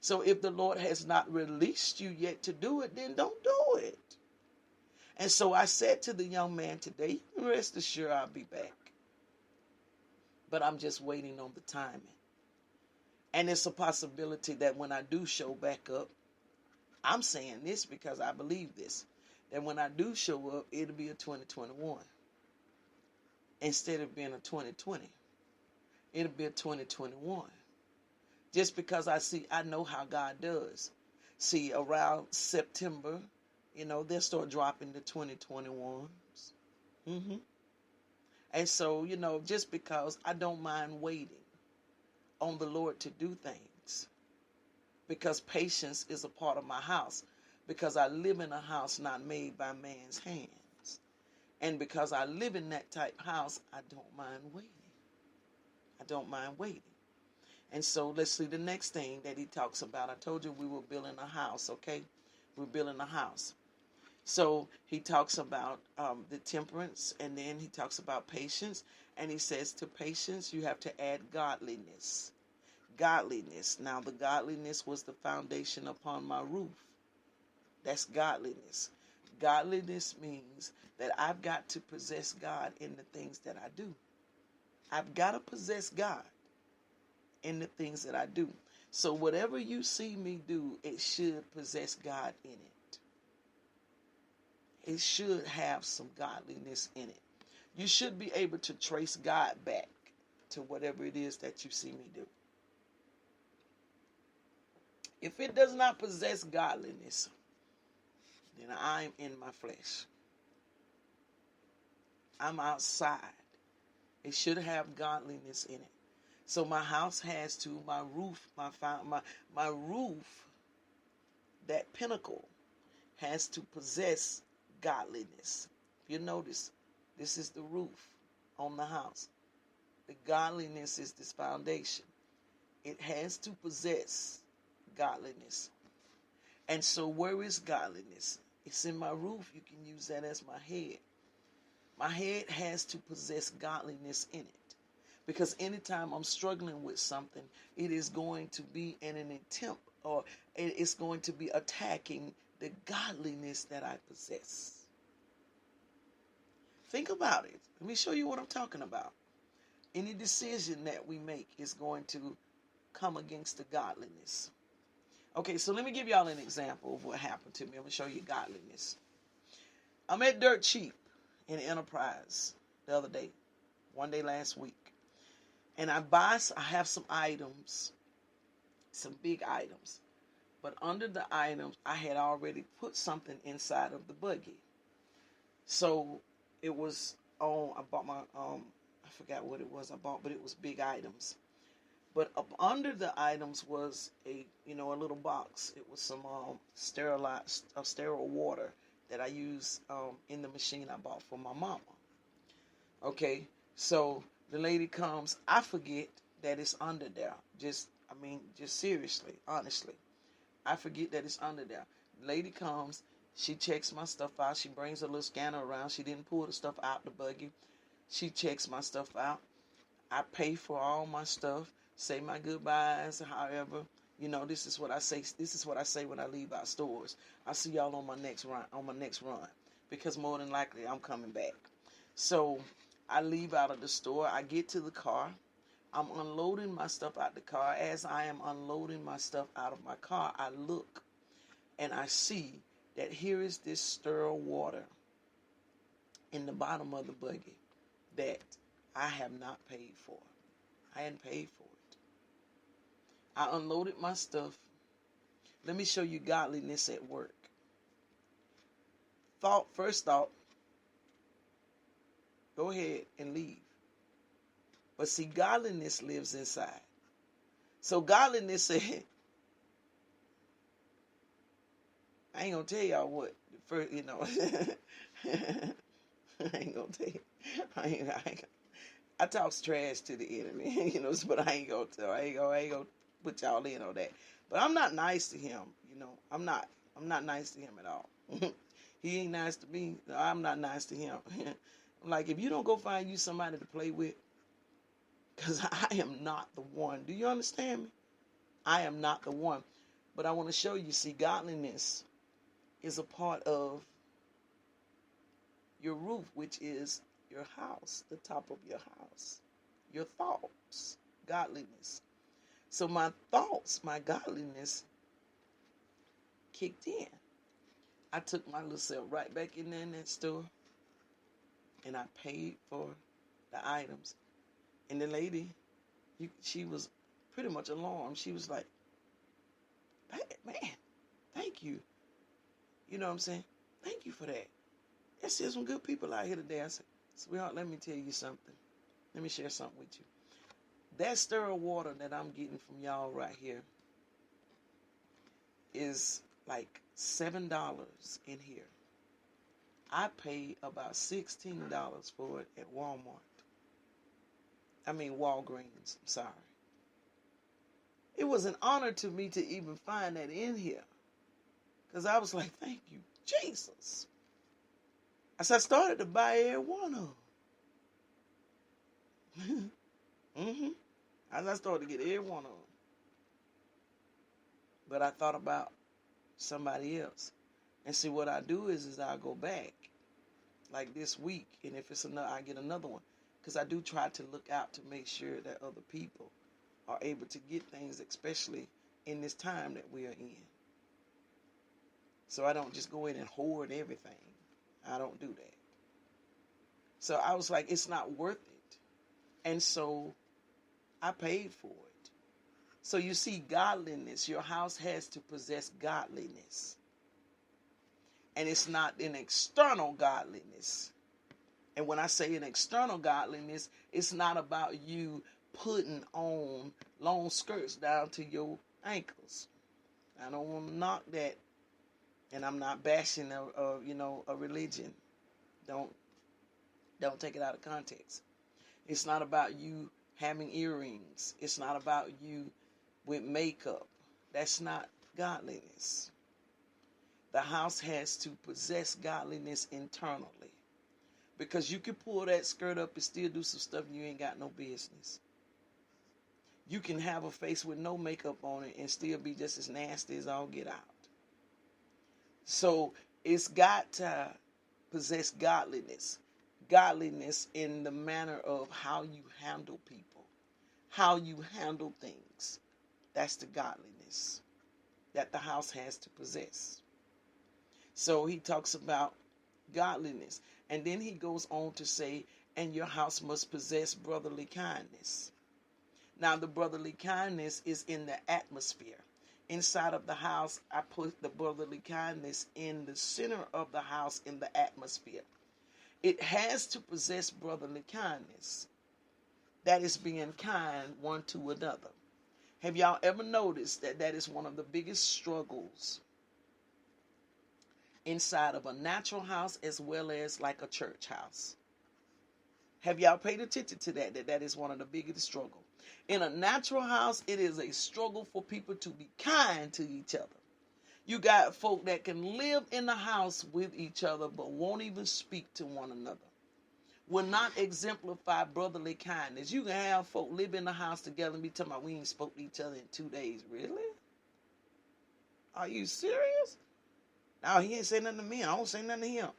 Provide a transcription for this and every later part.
So if the Lord has not released you yet to do it, then don't do it. And so I said to the young man today, rest assured I'll be back. But I'm just waiting on the timing. And it's a possibility that when I do show back up, I'm saying this because I believe this, that when I do show up, it'll be a 2021 instead of being a 2020. It'll be a 2021. Just because I know how God does. See, around September, they'll start dropping the 2021s. And so, just because I don't mind waiting on the Lord to do things, because patience is a part of my house, because I live in a house not made by man's hands. And because I live in that type house, I don't mind waiting. I don't mind waiting. And so let's see the next thing that he talks about. I told you we were building a house, okay? We're building a house. So he talks about the temperance, and then he talks about patience. And he says to patience, you have to add godliness. Godliness. Now, the godliness was the foundation upon my roof. That's godliness. Godliness means that I've got to possess God in the things that I do. I've got to possess God in the things that I do. So whatever you see me do, it should possess God in it. It should have some godliness in it. You should be able to trace God back to whatever it is that you see me do. If it does not possess godliness, then I'm in my flesh. I'm outside. It should have godliness in it. So my house has to, my roof, my roof, that pinnacle, has to possess godliness. If you notice, this is the roof on the house. The godliness is this foundation. It has to possess godliness. And so where is godliness? It's in my roof. You can use that as my head. My head has to possess godliness in it. Because anytime I'm struggling with something, it is going to be in an attempt, or it's going to be attacking the godliness that I possess. Think about it. Let me show you what I'm talking about. Any decision that we make is going to come against the godliness. Okay, so let me give y'all an example of what happened to me. I'm going to show you godliness. I'm at Dirt Cheap in Enterprise the other day, one day last week. And I have some items, some big items. But under the items, I had already put something inside of the buggy. So it was I bought my, I forgot what it was I bought, but it was big items. But up under the items was a little box. It was some sterile water that I use in the machine I bought for my mama. Okay, so the lady comes. I forget that it's under there. Just seriously, honestly, I forget that it's under there. The lady comes. She checks my stuff out. She brings a little scanner around. She didn't pull the stuff out the buggy. She checks my stuff out. I pay for all my stuff. Say my goodbyes. However, this is what I say. This is what I say when I leave our stores. I'll see y'all on my next run. Because more than likely I'm coming back. So I leave out of the store. I get to the car. I'm unloading my stuff out the car. As I am unloading my stuff out of my car, I look and I see that here is this sterile water in the bottom of the buggy that I have not paid for. I hadn't paid for it. I unloaded my stuff. Let me show you godliness at work. First thought, go ahead and leave. But see, godliness lives inside. So godliness said, I ain't gonna tell y'all what. First, I ain't gonna tell you. I talks trash to the enemy, but I ain't gonna put y'all in on that. But I'm not nice to him, I'm not nice to him at all. He ain't nice to me. I'm not nice to him. Like, if you don't go find you somebody to play with, because I am not the one. Do you understand me? I am not the one. But I want to show you, see, godliness is a part of your roof, which is your house, the top of your house, your thoughts, godliness. So my thoughts, my godliness kicked in. I took my little self right back in there in that store, and I paid for the items. And the lady, she was pretty much alarmed. She was like, man, thank you. You know what I'm saying? Thank you for that. There's still some good people out here today. I said, sweetheart, let me tell you something. Let me share something with you. That stir of water that I'm getting from y'all right here is like $7 in here. I paid about $16 for it at Walmart. I mean Walgreens, I'm sorry. It was an honor to me to even find that in here. Because I was like, thank you, Jesus. As I started to buy every one of them. As I started to get every one of them. But I thought about somebody else. And see, what I do is I go back. Like this week. And if it's another, I get another one. Because I do try to look out to make sure that other people are able to get things, especially in this time that we are in. So I don't just go in and hoard everything. I don't do that. So I was like, it's not worth it. And so I paid for it. So you see, godliness, your house has to possess godliness. And it's not an external godliness. And when I say an external godliness, it's not about you putting on long skirts down to your ankles. I don't want to knock that. And I'm not bashing a religion. Don't take it out of context. It's not about you having earrings. It's not about you with makeup. That's not godliness. The house has to possess godliness internally. Because you can pull that skirt up and still do some stuff you ain't got no business. You can have a face with no makeup on it and still be just as nasty as all get out. So it's got to possess godliness. Godliness in the manner of how you handle people. How you handle things. That's the godliness that the house has to possess. So he talks about godliness. And then he goes on to say, and your house must possess brotherly kindness. Now the brotherly kindness is in the atmosphere. Inside of the house, I put the brotherly kindness in the center of the house in the atmosphere. It has to possess brotherly kindness. That is being kind one to another. Have y'all ever noticed that is one of the biggest struggles inside of a natural house as well as like a church house? Have y'all paid attention to that is one of the biggest struggles. In a natural house, it is a struggle for people to be kind to each other. You got folk that can live in the house with each other but won't even speak to one another. Will not exemplify brotherly kindness. You can have folk live in the house together and be talking about we ain't spoke to each other in 2 days. Really? Are you serious? Now he ain't saying nothing to me. I don't say nothing to him.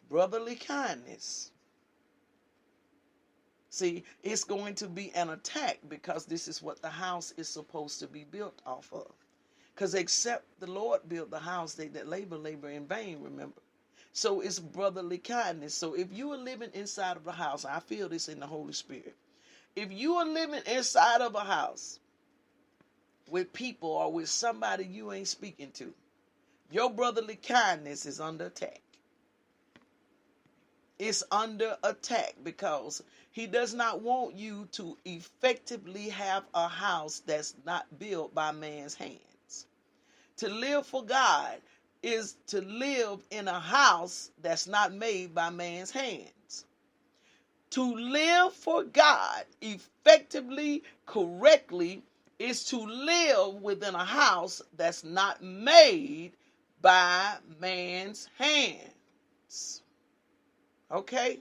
Brotherly kindness. See, it's going to be an attack because this is what the house is supposed to be built off of. Because except the Lord built the house, they that labor in vain, remember. So it's brotherly kindness. So if you are living inside of a house, I feel this in the Holy Spirit. If you are living inside of a house with people or with somebody you ain't speaking to, your brotherly kindness is under attack. It's under attack because he does not want you to effectively have a house that's not built by man's hands. To live for God is to live in a house that's not made by man's hands. To live for God effectively, correctly, is to live within a house that's not made by man's hands. Okay?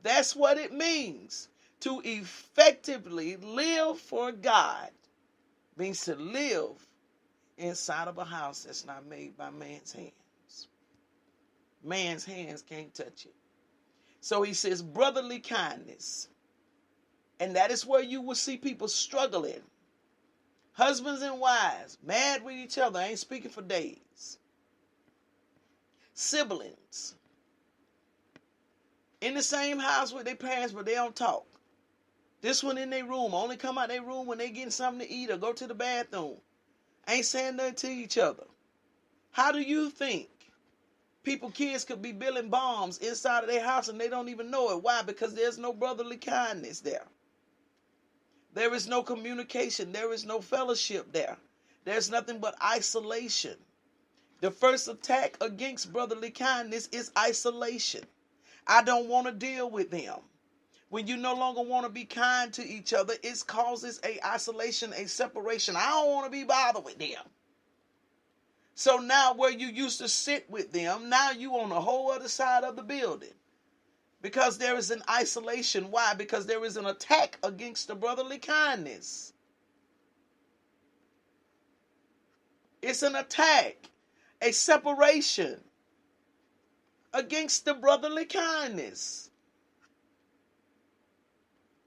That's what it means to effectively live for God. Means to live inside of a house that's not made by man's hands. Man's hands can't touch it. So he says brotherly kindness. And that is where you will see people struggling. Husbands and wives, mad with each other, ain't speaking for days. Siblings, in the same house with their parents, but they don't talk. This one in their room, only come out their room when they getting something to eat or go to the bathroom. Ain't saying nothing to each other. How do you think kids could be building bombs inside of their house and they don't even know it? Why? Because there's no brotherly kindness there. There is no communication. There is no fellowship there. There's nothing but isolation. The first attack against brotherly kindness is isolation. I don't want to deal with them. When you no longer want to be kind to each other, it causes a isolation, a separation. I don't want to be bothered with them. So now where you used to sit with them, now you on the whole other side of the building. Because there is an isolation. Why? Because there is an attack against the brotherly kindness. It's an attack, a separation against the brotherly kindness.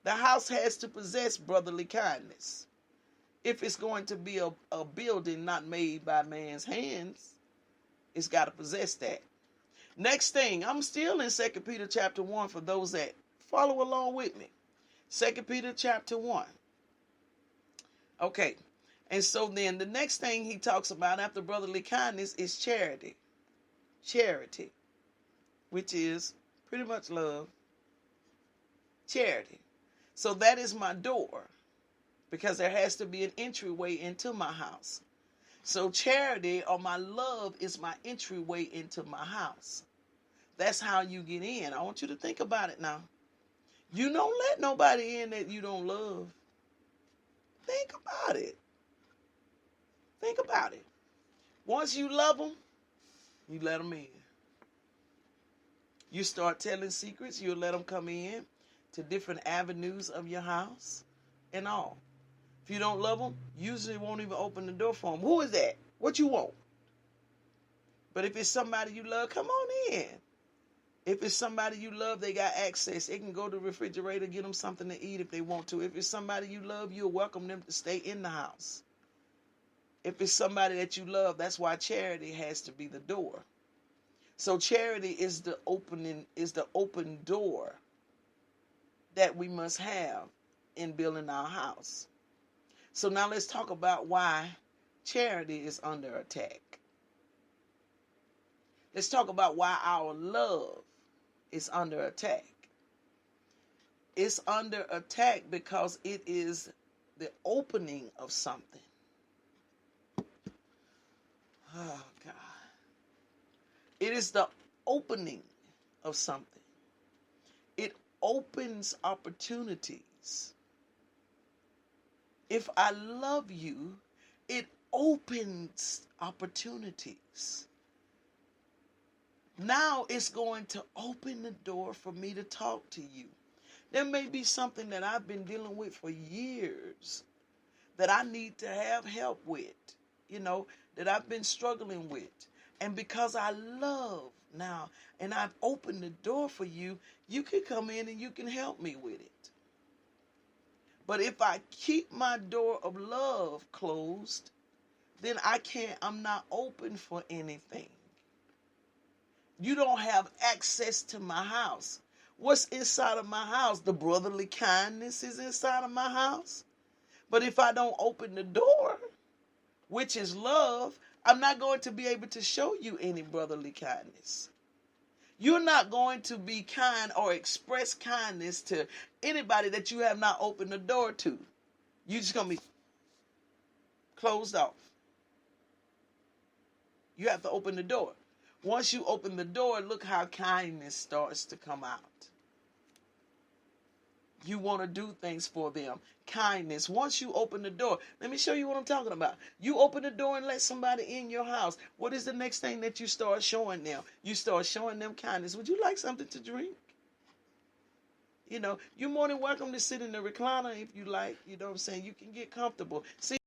The house has to possess brotherly kindness. If it's going to be a building not made by man's hands, it's got to possess that. Next thing, I'm still in 2 Peter chapter 1 for those that follow along with me. 2 Peter chapter 1. Okay, and so then the next thing he talks about after brotherly kindness is charity. Charity, which is pretty much love. Charity. So that is my door, because there has to be an entryway into my house. So charity or my love is my entryway into my house. That's how you get in. I want you to think about it now. You don't let nobody in that you don't love. Think about it. Think about it. Once you love them, you let them in. You start telling secrets, you'll let them come in to different avenues of your house and all. If you don't love them, usually won't even open the door for them. Who is that? What you want? But if it's somebody you love, come on in. If it's somebody you love, they got access. They can go to the refrigerator, get them something to eat if they want to. If it's somebody you love, you'll welcome them to stay in the house. If it's somebody that you love, that's why charity has to be the door. So charity is the open door that we must have in building our house. So now let's talk about why charity is under attack. Let's talk about why our love is under attack. It's under attack because it is the opening of something. Oh, God. It is the opening of something. It opens opportunities. If I love you, it opens opportunities. Now it's going to open the door for me to talk to you. There may be something that I've been dealing with for years that I need to have help with, that I've been struggling with. And because I love now and I've opened the door for you, you can come in and you can help me with it. But if I keep my door of love closed, then I'm not open for anything. You don't have access to my house. What's inside of my house? The brotherly kindness is inside of my house. But if I don't open the door, which is love, I'm not going to be able to show you any brotherly kindness. You're not going to be kind or express kindness to anybody that you have not opened the door to. You're just going to be closed off. You have to open the door. Once you open the door, look how kindness starts to come out. You want to do things for them. Kindness. Once you open the door, let me show you what I'm talking about. You open the door and let somebody in your house. What is the next thing that you start showing them? You start showing them kindness. Would you like something to drink? You're more than welcome to sit in the recliner if you like. You know what I'm saying? You can get comfortable. See,